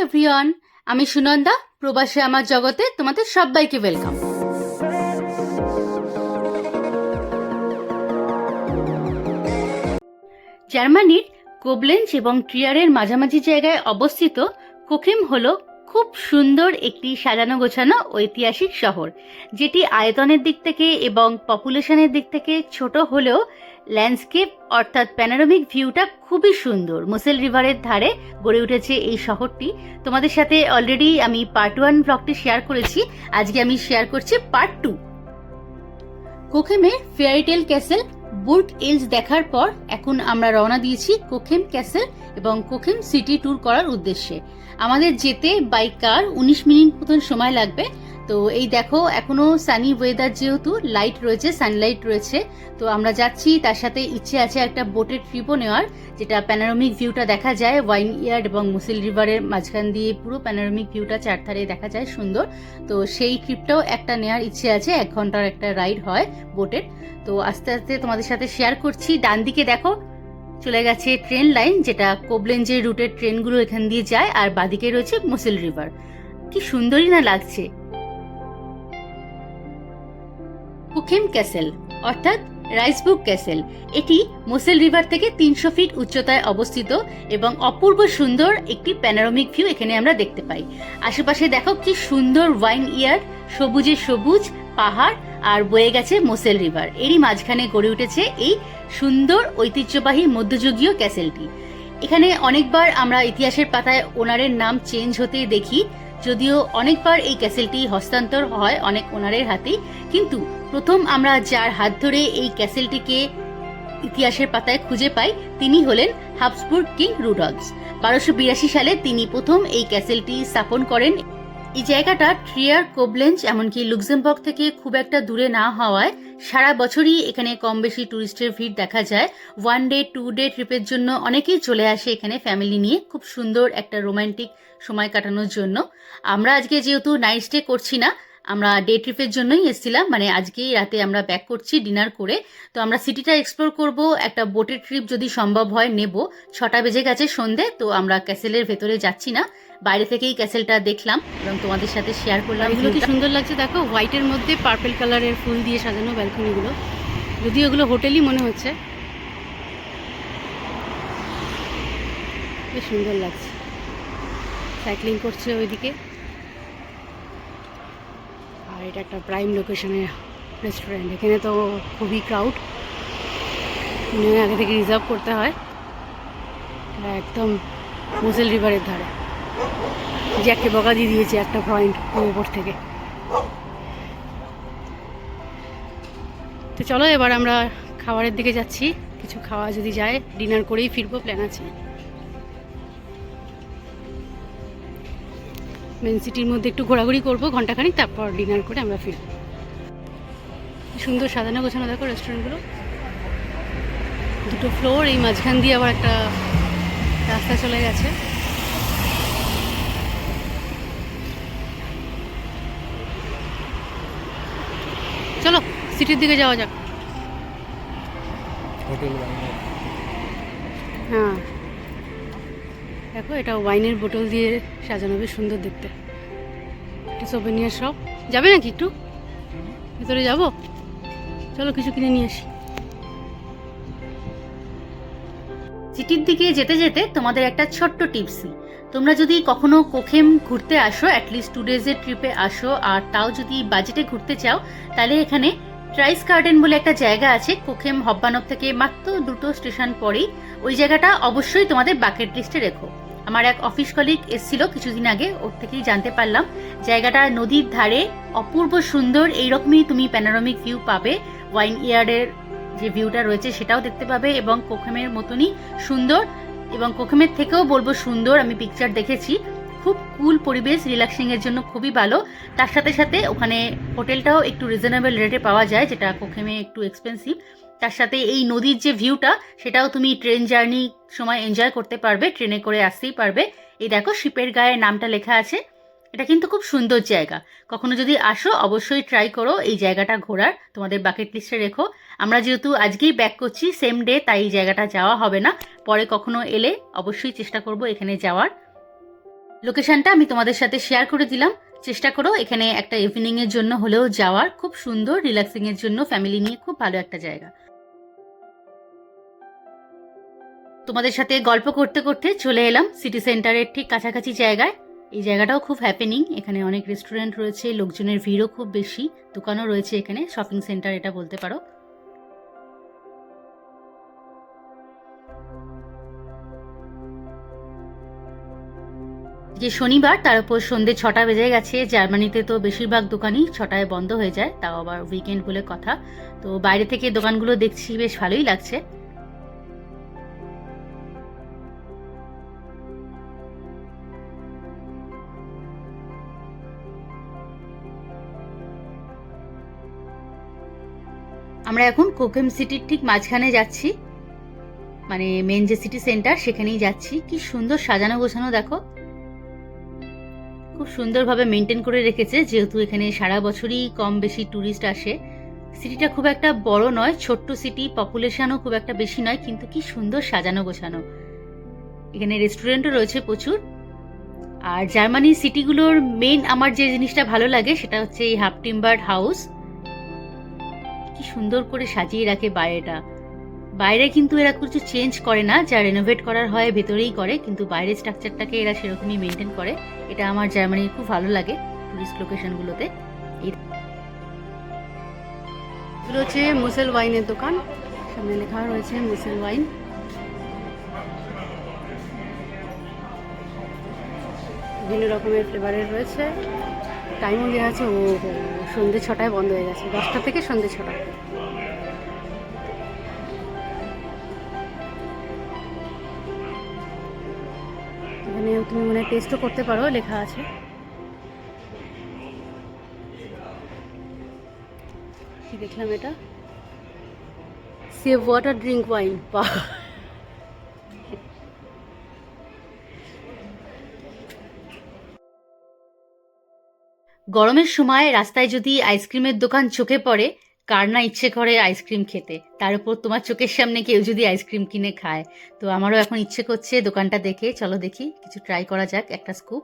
Everyone, আমি সুনন্দা। প্রবাসী আমার জগতে তোমাদের সবাইকে ওয়েলকাম। জার্মানির কোবলেন্স এবং ট্রিয়ারের মাঝামাঝি জায়গায় অবস্থিত কোখেম হলো খুব সুন্দর একটি সাজানো গোছানো ঐতিহাসিক শহর, যেটি আয়তনের দিক থেকে এবং পপুলেশনের দিক থেকে ছোট হলেও ল্যান্ডস্কেপ অর্থাৎ প্যানোরামিক ভিউটা খুবই সুন্দর। মোসেল রিভারের ধারে গড়ে উঠেছে এই শহরটি। তোমাদের সাথে অলরেডি আমি পার্ট 1 ব্লগটি শেয়ার করেছি, আজকে আমি শেয়ার করছি পার্ট 2। কোখেমে ফেয়ারিটেল ক্যাসেল, বুর্গ এলস দেখার পর এখন আমরা রওনা দিয়েছি কোখেম ক্যাসেল এবং কোখেম সিটি ট্যুর করার উদ্দেশ্যে। আমাদের যেতে বাই কার 19 মিনিট মতন সময় লাগবে। তো এই দেখো, এখনো সানি ওয়েদার, যেহেতু লাইট রয়েছে, সানলাইট রয়েছে, তো আমরা যাচ্ছি। তার সাথে ইচ্ছে আছে একটা বোটের ট্রিপও নেওয়ার, যেটা প্যানোরামিক ভিউটা দেখা যায় ওয়াইন ইয়ার্ড এবং মুসেল রিভারের মাঝখান দিয়ে পুরো প্যানোরামিক ভিউটা চারধারে দেখা যায় সুন্দর। তো সেই ট্রিপটাও একটা নেওয়ার ইচ্ছে আছে, 1 ঘন্টার একটা রাইড হয় বোটের। তো আস্তে আস্তে তোমাদের সাথে শেয়ার করছি। ডান দিকে দেখো চলে গেছে ট্রেন লাইন, যেটা কোবলেন্সের রুটের ট্রেনগুলো এখান দিয়ে যায়, আর বাদিকে রয়েছে মুসেল রিভার। কি সুন্দরই না লাগছে। কোখেম ক্যাসেল অর্থাৎ রাইসবুর্গ ক্যাসেল, এটি মোসেল রিভার থেকে 300 ফিট উচ্চতায় অবস্থিত এবং অপূর্ব সুন্দর একটি প্যানোরামিক ভিউ এখানে আমরা দেখতে পাই। আশেপাশে দেখো কি সুন্দর ওয়াইন ইয়ার্ড, সবুজে সবুজ পাহাড় আর বয়ে গেছে মোসেল রিভার। এরই মাঝখানে গড়ে উঠেছে এই সুন্দর ঐতিহ্যবাহী মধ্যযুগীয় ক্যাসেলটি। এখানে অনেকবার আমরা ইতিহাসের পাতায় ওনারের নাম চেঞ্জ হতে দেখি, যদিও অনেকবার এই ক্যাসেলটি হস্তান্তর হয় অনেক ওনারের হাতেই, কিন্তু প্রথম আমরা যার হাত ধরে এই ক্যাসেলটিকে ইতিহাসের পাতায় খুঁজে পাই তিনি হলেন হাবসবুর্গ কিং রুডলফ। 1282 সালে তিনি প্রথম এই ক্যাসেলটি স্থাপন করেন। এই জায়গাটা ট্রিয়ার, কোবলেন্স এমনকি লুক্সেমবার্গ থেকে খুব একটা দূরে না হওয়ায় সারা বছরই এখানে কম বেশি টুরিস্টের ভিড় দেখা যায়। 1 ডে 2 ডে ট্রিপের জন্য অনেকেই চলে আসে এখানে ফ্যামিলি নিয়ে, খুব সুন্দর একটা রোমান্টিক সময় কাটানোর জন্য। আমরা আজকে যেহেতু নাইট স্টে করছি না, আমরা ডে ট্রিপের জন্যই এসেছিলাম, মানে আজকেই রাতে আমরা ব্যাক করছি ডিনার করে। তো আমরা সিটিটা এক্সপ্লোর করব, একটা বোটের ট্রিপ যদি সম্ভব হয় নেব। 6টা বেজে গেছে সন্ধে, তো আমরা ক্যাসেলের ভেতরে যাচ্ছি না, বাইরে থেকেই ক্যাসেলটা দেখলাম এবং তোমাদের সাথে শেয়ার করলাম। এগুলো কি সুন্দর লাগছে দেখো, হোয়াইটের মধ্যে পার্পল কালারের ফুল দিয়ে সাজানো ব্যালকনিগুলো, যদিও এগুলো হোটেলই মনে হচ্ছে। বেশ সুন্দর লাগছে। সাইক্লিং করছে ওইদিকে, আর এটা একটা প্রাইম লোকেশনের রেস্টুরেন্ট। এখানে তো খুবই ক্রাউড, আগে থেকে রিজার্ভ করতে হয়। একদম মোসেল রিভারের ধারে, জ্যাককে বকা দিয়ে দিয়েছে একটা পয়েন্ট উপর থেকে। তো চলো এবার আমরা খাবারের দিকে যাচ্ছি, কিছু খাওয়া যদি যায়, ডিনার করেই ফিরবো, প্ল্যান আছে। মেন সিটির মধ্যে একটু ঘোরাঘুরি করবো ঘন্টাখানিক, তারপর ডিনার করে আমরা ফিরবো। সুন্দর সাজানো গোছানো দেখো রেস্টুরেন্টগুলো, 2টো ফ্লোর, এই মাঝখান দিয়ে আবার একটা রাস্তা চলে গেছে। চলো সিটির দিকে যাওয়া যাক। হ্যাঁ দেখো, এটা ওয়াইনের বোতল দিয়ে সাজানো, বেশ সুন্দর দেখতে। একটা সোভেনিয়ার শপ। যাবে নাকি একটু ভেতরে যাবো? চলো কিছু কিনে নিয়ে আসি। সিটির দিকে যেতে যেতে তোমাদের একটা ছোট্ট টিপস, তোমরা যদি কখনো কোখেম ঘুরতে আসো, অ্যাটলিস্ট 2 ডেজের ট্রিপে আসো, আর তাও যদি বাজেটে ঘুরতে চাও, তাহলে এখানে ট্রাইস গার্ডেন বলে একটা জায়গা আছে কোখেম হব্বানব থেকে মাত্র 2টো স্টেশন পরেই। ওই জায়গাটা অবশ্যই তোমাদের বাকেট লিস্টে রেখো। আমার এক অফিস কলিগ এসেছিল কিছুদিন আগে, ওর থেকেই জানতে পারলাম জায়গাটা নদীর ধারে, অপূর্ব সুন্দর। এইরকমই তুমি প্যানোরামিক ভিউ পাবে, ওয়াইন ইয়ার্ডের যে ভিউটা রয়েছে সেটাও দেখতে পাবে, এবং কোখেমের মতনই সুন্দর, এবং কোখেমের থেকেও বলবো সুন্দর। আমি পিকচার দেখেছি, খুব কুল পরিবেশ, রিল্যাক্সিং এর জন্য খুবই ভালো। তার সাথে সাথে ওখানে হোটেলটাও একটু রিজনেবল রেটে পাওয়া যায়, যেটা কোখেমে একটু এক্সপেন্সিভ। তার সাথে এই নদীর যে ভিউটা, সেটাও তুমি ট্রেন জার্নি সময় এনজয় করতে পারবে, ট্রেনে করে আসতেই পারবে। এই দেখো শিপের গায়ে নামটা লেখা আছে। এটা কিন্তু খুব সুন্দর জায়গা, কখনো যদি আসো অবশ্যই ট্রাই করো এই জায়গাটা ঘোরার, তোমাদের বাকেট লিস্টে রেখো। আমরা যেহেতু আজকেই ব্যাক করছি সেম ডে, তাই এই জায়গাটা যাওয়া হবে না, পরে কখনো এলে অবশ্যই চেষ্টা করব এখানে যাওয়ার। লোকেশনটা আমি তোমাদের সাথে শেয়ার করে দিলাম, চেষ্টা করো এখানে একটা ইভিনিং এর জন্য হলেও যাওয়ার। খুব সুন্দর, রিল্যাক্সিং এর জন্য ফ্যামিলি নিয়ে খুব ভালো একটা জায়গা। তোমাদের সাথে গল্প করতে করতে চলে এলাম সিটি সেন্টারের ঠিক কাছাকাছি জায়গায়। এই জায়গাটাও খুব হ্যাপেনিং, এখানে অনেক রেস্টুরেন্ট রয়েছে, লোকজনের ভিড়ও খুব বেশি, দোকানও রয়েছে, এখানে শপিং সেন্টার এটা বলতে পারো। যে শনিবার, তার উপর সন্ধ্যে 6টা বেজে গেছে। জার্মানিতে তো বেশিরভাগ দোকানই 6টায় বন্ধ হয়ে যায়, তাও আবার উইকেন্ড বলে কথা। তো বাইরে থেকে দোকানগুলো দেখছি, বেশ ভালোই লাগছে। আমরা এখন কোকেম সিটির ঠিক মাঝখানে যাচ্ছি, মানে মেন যে সিটি সেন্টার সেখানেই যাচ্ছি। কি সুন্দর সাজানো গোছানো দেখো, খুব সুন্দরভাবে মেনটেন করে রেখেছে, যেহেতু এখানে সারা বছরই কম বেশি ট্যুরিস্ট আসে। সিটিটা খুব একটা বড় নয়, ছোট্ট সিটি, পপুলেশনও খুব একটা বেশি নয়, কিন্তু কি সুন্দর সাজানো গোছানো। এখানে রেস্টুরেন্টও রয়েছে প্রচুর। আর জার্মানির সিটিগুলোর মেন আমার যে জিনিসটা ভালো লাগে সেটা হচ্ছে এই হাফ টিম্বার্ড হাউস। কি সুন্দর করে সাজিয়ে রাখে বাইরেটা। বাইরে কিন্তু এরা কিছু চেঞ্জ করে না, যা রেনোভেট করার হয় ভেতরেই করে, কিন্তু বাইরের স্ট্রাকচারটাকে এরা সেরকমই মেনটেন করে। এটা আমার জার্মানির খুব ভালো লাগে টুরিস্ট লোকেশনগুলোতে। এগুলো হচ্ছে মুসেল ওয়াইনের দোকান, সামনে লেখা রয়েছে মুসেল ওয়াইন। বিভিন্ন রকমের ফ্লেভারের রয়েছে, টাইমও দেওয়া আছে। ও সন্ধ্যে 6টায় বন্ধ হয়ে গেছে, 10টা থেকে সন্ধ্যে 6টা। এখানে তুমি মনে হয় টেস্টও করতে পারো, লেখা আছে। কি দেখলাম এটা, সেভ ওয়াটার ড্রিঙ্ক ওয়াইন। বাহ, গরমের সময় রাস্তায় যদি আইসক্রিমের দোকান চোখে পড়ে, কার না ইচ্ছে করে আইসক্রিম খেতে, তার উপর তোমার চোখের সামনে কেউ যদি আইসক্রিম কিনে খায়। তো আমারও এখন ইচ্ছে করছে দোকানটা দেখে, চলো দেখি কিছু ট্রাই করা যাক। একটা স্কুপ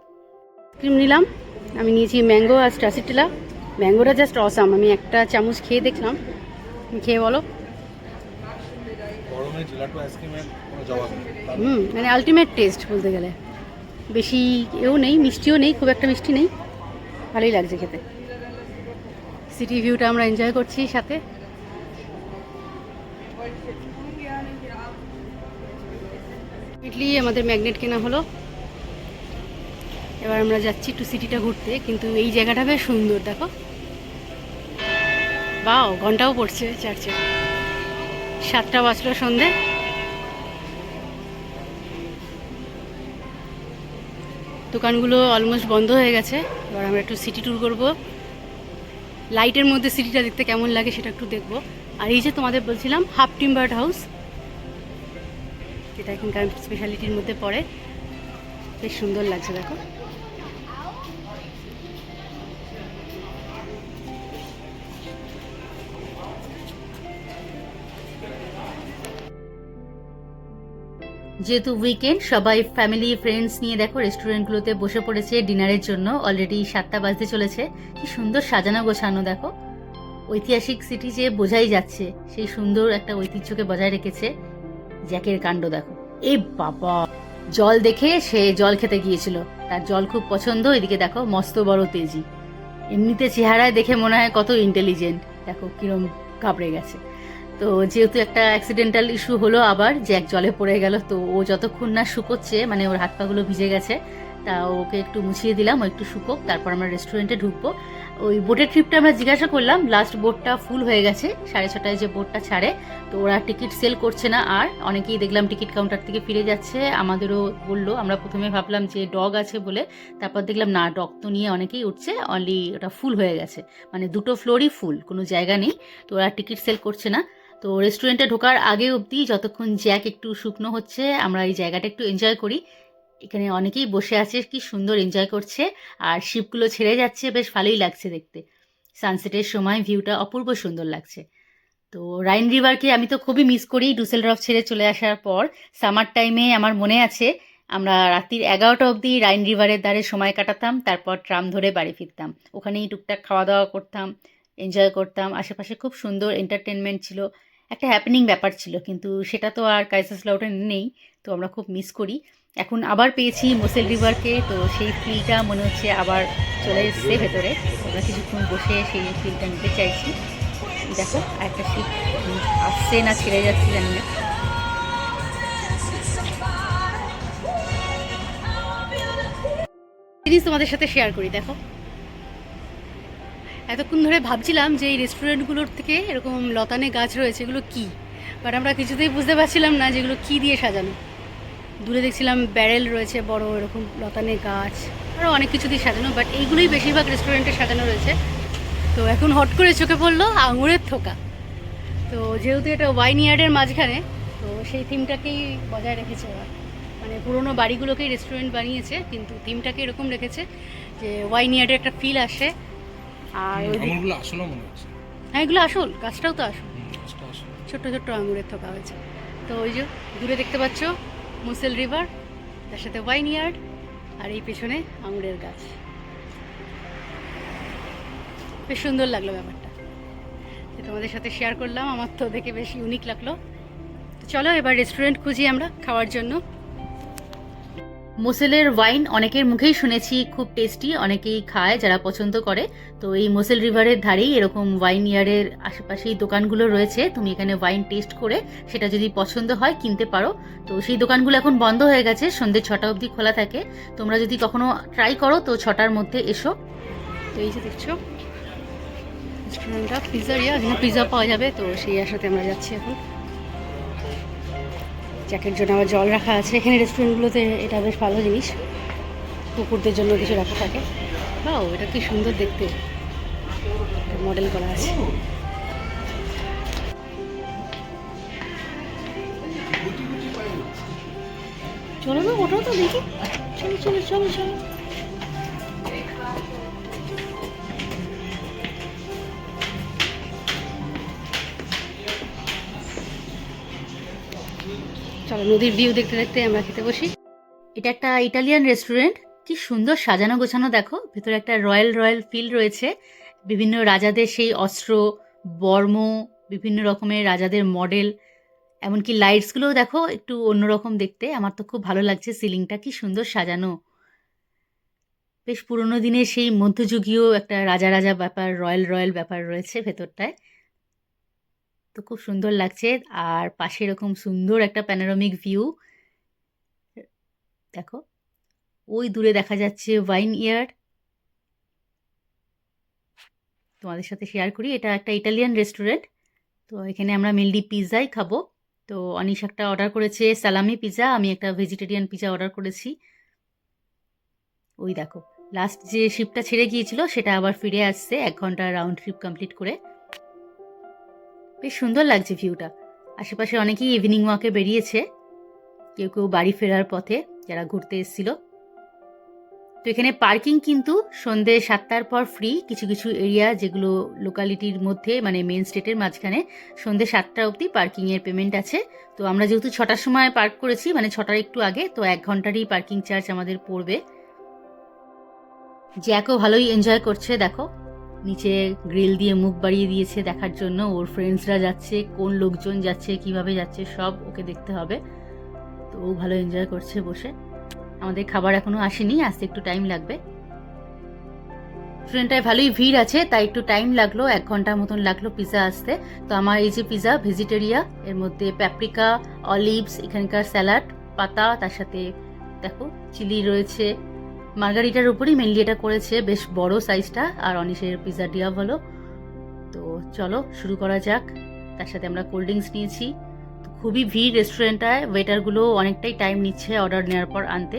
আইসক্রিম নিলাম, আমি নিয়েছি ম্যাঙ্গো আর স্ট্রাসিটিলা। ম্যাঙ্গোটা জাস্ট অসাম, আমি একটা চামচ খেয়ে দেখলাম। খেয়ে বলো। মানে আলটিমেট টেস্ট বলতে গেলে, বেশি এও নেই, মিষ্টিও নেই, খুব একটা মিষ্টি নেই, ভালোই লাগছে খেতে। সিটি ভিউটা আমরা এনজয় করছি সাথে। ইডলি আমাদের ম্যাগনেট কেনা হলো, এবার আমরা যাচ্ছি একটু সিটিটা ঘুরতে। কিন্তু এই জায়গাটা বেশ সুন্দর দেখো, বাও, ঘন্টাও পড়ছে চার্চে, 7টা বাজলো সন্ধে। দোকানগুলো অলমোস্ট বন্ধ হয়ে গেছে। এবার আমরা একটু সিটি ট্যুর করবো, লাইটের মধ্যে সিটিটা দেখতে কেমন লাগে সেটা একটু দেখবো। আর এই যে তোমাদের বলছিলাম হাফ টিম্বার্ড হাউস, যেটা এখানকার স্পেশালিটির মধ্যে পড়ে, বেশ সুন্দর লাগছে দেখো। যেহেতু উইকেন্ড, সবাই ফ্যামিলি ফ্রেন্ডস নিয়ে দেখো রেস্টুরেন্টগুলোতে বসে পড়েছে ডিনারের জন্য। অলরেডি 7টা বাজতে চলেছে। কি সুন্দর সাজানো গোছানো দেখো, ঐতিহাসিক সিটি যে বোঝাই যাচ্ছে, সেই সুন্দর একটা ঐতিহ্যকে বজায় রেখেছে। জ্যাকের কাণ্ড দেখো, এ বাবা, জল দেখে সে জল খেতে গিয়েছিল, তার জল খুব পছন্দ। এদিকে দেখো মস্ত বড় তেজি, এমনিতে চেহারায় দেখে মনে হয় কত ইন্টেলিজেন্ট, দেখো কিরম ঘাবড়ে গেছে। তো যেহেতু একটা অ্যাক্সিডেন্টাল ইস্যু হলো, আবার জ্যাক জলে পড়ে গেল, তো ও যতক্ষণ না শুকোচ্ছে, মানে ওর হাত পাগুলো ভিজে গেছে, তা ওকে একটু মুছিয়ে দিলাম, ও একটু শুকোক, তারপর আমরা রেস্টুরেন্টে ঢুকবো। ওই বোটের ট্রিপটা আমরা জিজ্ঞাসা করলাম, লাস্ট বোটটা ফুল হয়ে গেছে, 6:30টায় যে বোটটা ছাড়ে, তো ওরা টিকিট সেল করছে না। আর অনেকেই দেখলাম টিকিট কাউন্টার থেকে ফিরে যাচ্ছে, আমাদেরও বললো। আমরা প্রথমে ভাবলাম যে ডগ আছে বলে, তারপর দেখলাম না, ডগ তো নিয়ে অনেকেই উঠছে, অনলি ওটা ফুল হয়ে গেছে, মানে 2টো ফ্লোরই ফুল, কোনো জায়গা নেই, তো ওরা টিকিট সেল করছে না। তো রেস্টুরেন্টে ঢোকার আগে অবধি যতক্ষণ জ্যাক একটু শুকনো হচ্ছে, আমরা এই জায়গাটা একটু এনজয় করি। এখানে অনেকেই বসে আছে, কি সুন্দর এনজয় করছে, আর শিপগুলো ছেড়ে যাচ্ছে, বেশ ভালোই লাগছে দেখতে। সানসেটের সময় ভিউটা অপূর্ব সুন্দর লাগছে। তো রাইন রিভারকে আমি তো খুবই মিস করি ডুসেলডর্ফ ছেড়ে চলে আসার পর। সামার টাইমে আমার মনে আছে আমরা রাত্রির 11টা অবধি রাইন রিভারের ধারে সময় কাটাতাম, তারপর ট্রাম ধরে বাড়ি ফিরতাম। ওখানেই টুকটাক খাওয়া দাওয়া করতাম, এনজয় করতাম। আশেপাশে খুব সুন্দর এন্টারটেনমেন্ট ছিল, একটা হ্যাপেনিং ব্যাপার ছিল, কিন্তু সেটা তো আর কাইসারস্লাউটেন নেই। তো আমরা খুব মিস করি। এখন আবার পেয়েছি মোসেল রিভারকে, তো সেই ফিলটা মনে হচ্ছে আবার চলে এসছে ভেতরে। আমরা কিছুক্ষণ বসে সেই ফিলটা নিতে চাইছি। দেখো একটা শিপ আসছে না ছেড়ে যাচ্ছে জানি না। জিনিস তোমাদের সাথে শেয়ার করি, দেখো এতক্ষণ ধরে ভাবছিলাম যে এই রেস্টুরেন্টগুলোর থেকে এরকম লতানে গাছ রয়েছে, এগুলো কী, বাট আমরা কিছুতেই বুঝতে পারছিলাম না যেগুলো কী দিয়ে সাজানো। দূরে দেখছিলাম ব্যারেল রয়েছে বড় এরকম লতানে গাছ, আরও অনেক কিছু দিয়ে সাজানো, বাট এইগুলোই বেশিরভাগ রেস্টুরেন্টে সাজানো রয়েছে। তো এখন হট করে চোখে পড়লো আঙুরের থোকা। তো যেহেতু এটা ওয়াইন ইয়ার্ডের মাঝখানে, তো সেই থিমটাকেই বজায় রেখেছে ওরা। মানে পুরোনো বাড়িগুলোকেই রেস্টুরেন্ট বানিয়েছে, কিন্তু থিমটাকে এরকম রেখেছে যে ওয়াইন ইয়ার্ডের একটা ফিল আসে। আর আঙুরগুলো আসলও মনে হচ্ছে। হ্যাঁ, এগুলো আসল, গাছটাও তো আসল, ছোট্ট ছোট্ট আঙুরের থোকা হয়েছে। তো ওই যে দূরে দেখতে পাচ্ছ মুসেল রিভার, তার সাথে ওয়াইন ইয়ার্ড, আর এই পেছনে আঙুরের গাছ। বেশ সুন্দর লাগলো ব্যাপারটা, তোমাদের সাথে শেয়ার করলাম। আমার তো দেখে বেশ ইউনিক লাগলো। তো চলো এবার রেস্টুরেন্ট খুঁজি আমরা খাওয়ার জন্য। মোসেলের ওয়াইন অনেকের মুখেই শুনেছি খুব টেস্টি, অনেকেই খায় যারা পছন্দ করে। তো এই মোসেল রিভারের ধারেই এরকম ওয়াইন ইয়ারের আশেপাশেই দোকানগুলো রয়েছে, তুমি এখানে ওয়াইন টেস্ট করে সেটা যদি পছন্দ হয় কিনতে পারো। তো সেই দোকানগুলো এখন বন্ধ হয়ে গেছে, সন্ধ্যে 6টা অবধি খোলা থাকে। তোমরা যদি কখনো ট্রাই করো তো 6টার মধ্যে এসো। তো এই যে দেখছো রেস্টুরেন্টটা পিৎজারিয়া, এখানে পিৎজা পাওয়া যাবে। তো সেই আশাতে আমরা যাচ্ছি এখন। জ্যাকের জন্য আবার জল রাখা আছে এখানে রেস্টুরেন্টগুলোতে, এটা বেশ ভালো জিনিস। কুকুরদের জন্য কিছু রাখা থাকে। বাও, এটা কি সুন্দর দেখতে, মডেল করা আছে। চলো না, ওটাও তো দেখি। চলো চলো চলো চলো। চলো নদীর ভিউ দেখতে দেখতে আমরা খেতে বসি। এটা একটা ইটালিয়ান রেস্টুরেন্ট, কি সুন্দর সাজানো গোছানো, দেখো ভেতরে একটা রয়্যাল রয়্যাল ফিল রয়েছে। বিভিন্ন রাজাদের সেই অস্ত্র, বর্ম, বিভিন্ন রকমের রাজাদের মডেল, এমনকি লাইটসগুলোও দেখো একটু অন্যরকম দেখতে। আমার তো খুব ভালো লাগছে, সিলিংটা কি সুন্দর সাজানো। বেশ পুরোনো দিনের সেই মধ্যযুগীয় একটা রাজা রাজা ব্যাপার, রয়্যাল রয়্যাল ব্যাপার রয়েছে ভেতরটায়। তো খুব সুন্দর লাগছে। আর পাশে এরকম সুন্দর একটা প্যানোরামিক ভিউ, দেখো ওই দূরে দেখা যাচ্ছে ওয়াইন ইয়ার্ড। তোমাদের সাথে শেয়ার করি, এটা একটা ইটালিয়ান রেস্টুরেন্ট। তো এখানে আমরা মেনলি পিৎজাই খাবো। তো অনিশ একটা অর্ডার করেছে সালামি পিৎজা, আমি একটা ভেজিটেরিয়ান পিৎজা অর্ডার করেছি। ওই দেখো লাস্ট যে শিপটা ছেড়ে গিয়েছিল সেটা আবার ফিরে আসছে 1 ঘন্টা রাউন্ড ট্রিপ কমপ্লিট করে। বেশ সুন্দর লাগছে ভিউটা। আশেপাশে অনেকেই ইভিনিং ওয়াকে বেরিয়েছে, কেউ কেউ বাড়ি ফেরার পথে যারা ঘুরতে এসেছিল। তো এখানে পার্কিং কিন্তু সন্ধ্যে 7টার পর ফ্রি, কিছু কিছু এরিয়া যেগুলো লোকালিটির মধ্যে মানে মেন স্ট্রিটের মাঝখানে সন্ধ্যে 7টা অবধি পার্কিংয়ের পেমেন্ট আছে। তো আমরা যেহেতু 6টার সময় পার্ক করেছি, মানে 6টার একটু আগে, তো 1 ঘন্টারই পার্কিং চার্জ আমাদের পড়বে। জ্যাকও ভালোই এনজয় করছে, দেখো নিচে গ্রিল দিয়ে মুখ বাড়িয়ে দিয়েছে দেখার জন্য। ওর ফ্রেন্ডসরা যাচ্ছে, কোন লোকজন যাচ্ছে, কিভাবে যাচ্ছে, সব ওকে দেখতে হবে। তো ও ভালো এনজয় করছে বসে। আমাদের খাবার এখনো আসেনি, আসতে একটু টাইম লাগবে। রেস্টুরেন্টটায় ভালোই ভিড় আছে, তাই একটু টাইম লাগলো, 1 ঘন্টার মতন লাগলো পিৎজা আসতে। তো আমার এই যে পিৎজা ভেজিটেরিয়া, এর মধ্যে প্যাপ্রিকা, অলিভস, এখানকার স্যালাড পাতা, তার সাথে দেখো চিলি রয়েছে। মার্গারিটার উপরই মেনলি এটা করেছে, বেশ বড় সাইজটা। আর অনিশের পিৎজা ডিয়া ভালো। তো চলো শুরু করা যাক। তার সাথে আমরা কোল্ড ড্রিঙ্কস নিয়েছি। খুবই ভিড় রেস্টুরেন্টটায়, ওয়েটারগুলো অনেকটাই টাইম নিচ্ছে অর্ডার নেওয়ার পর আনতে।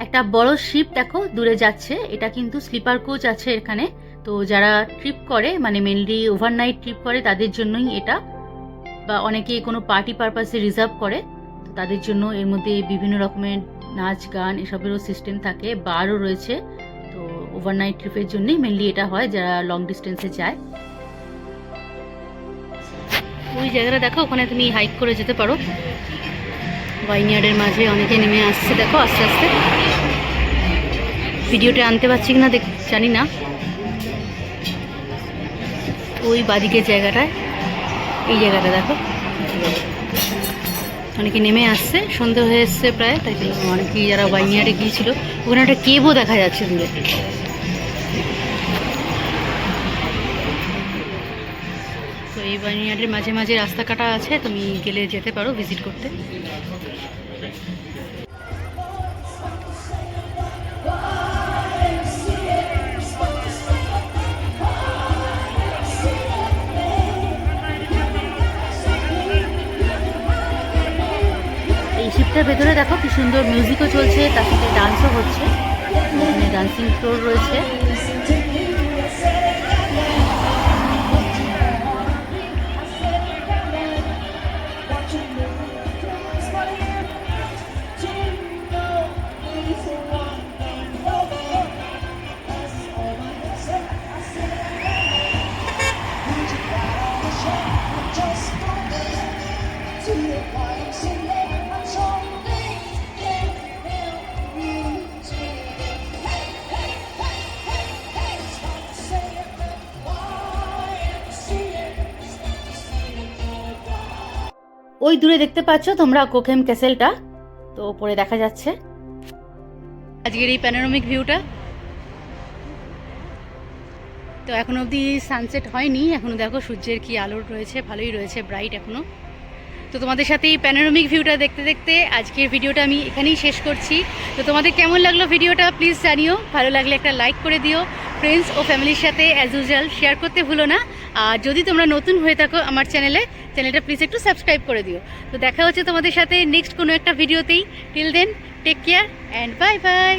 একটা বড় শিপ দেখো দূরে যাচ্ছে, এটা কিন্তু স্লিপার কোচ আছে এখানে। তো যারা ট্রিপ করে, মানে মেনলি ওভারনাইট ট্রিপ করে, তাদের জন্যই এটা। বা অনেকে কোনো পার্টি পারপাসে রিজার্ভ করে, তো তাদের জন্য এর মধ্যে বিভিন্ন রকমের নাচ গান এসবেরও সিস্টেম থাকে, বারও রয়েছে। তো ওভারনাইট ট্রিপের জন্যই মেনলি এটা হয়, যারা লং ডিস্টেন্সে যায়। ওই জায়গাটা দেখো, ওখানে তুমি হাইক করে যেতে পারো। ওয়াইনইয়ার্ডের মাঝে অনেকে নেমে আসছে, দেখো আস্তে আস্তে। ভিডিওটা আনতে পারছি কিনা জানি না। ওই বাদিকের জায়গাটায়, এই জায়গাটা দেখো, অনেকে নেমে আসছে, সন্ধে হয়ে এসছে প্রায়, তাই অনেকেই যারা ওয়াইনইয়ার্ডে গিয়েছিল ওখানে একটা কেবও দেখা যাচ্ছে দূরে। তো এই ওয়াইনইয়ার্ডের মাঝে মাঝে রাস্তা কাটা আছে, তুমি গেলে যেতে পারো ভিজিট করতে। এই শিপটার ভেতরে দেখো কি সুন্দর মিউজিকও চলছে, তার সাথে ডান্সও হচ্ছে, এখানে ডান্সিং ফ্লোর রয়েছে। ওই দূরে দেখতে পাচ্ছ তোমরা কোকেম ক্যাসেলটা, তো ওপরে দেখা যাচ্ছে আজকের এই প্যানোরামিক ভিউটা। তো এখনো অবধি সানসেট হয়নি, এখনো দেখো সূর্যের কি আলো রয়েছে, ভালোই রয়েছে, ব্রাইট এখনো। তো তোমাদের সাথে এই প্যানোরামিক ভিউটা দেখতে দেখতে আজকের ভিডিওটা আমি এখানেই শেষ করছি। তো তোমাদের কেমন লাগলো ভিডিওটা প্লিজ জানিও, ভালো লাগলে একটা লাইক করে দিও, ফ্রেন্ডস ও ফ্যামিলির সাথে অ্যাজ ইউজুয়াল শেয়ার করতে ভুলো না। আর যদি তোমরা নতুন হয়ে থাকো আমার চ্যানেলটা প্লিজ একটু সাবস্ক্রাইব করে দিও। তো দেখা হচ্ছে তোমাদের সাথে নেক্সট কোনো একটা ভিডিওতেই। Till then take care and bye by.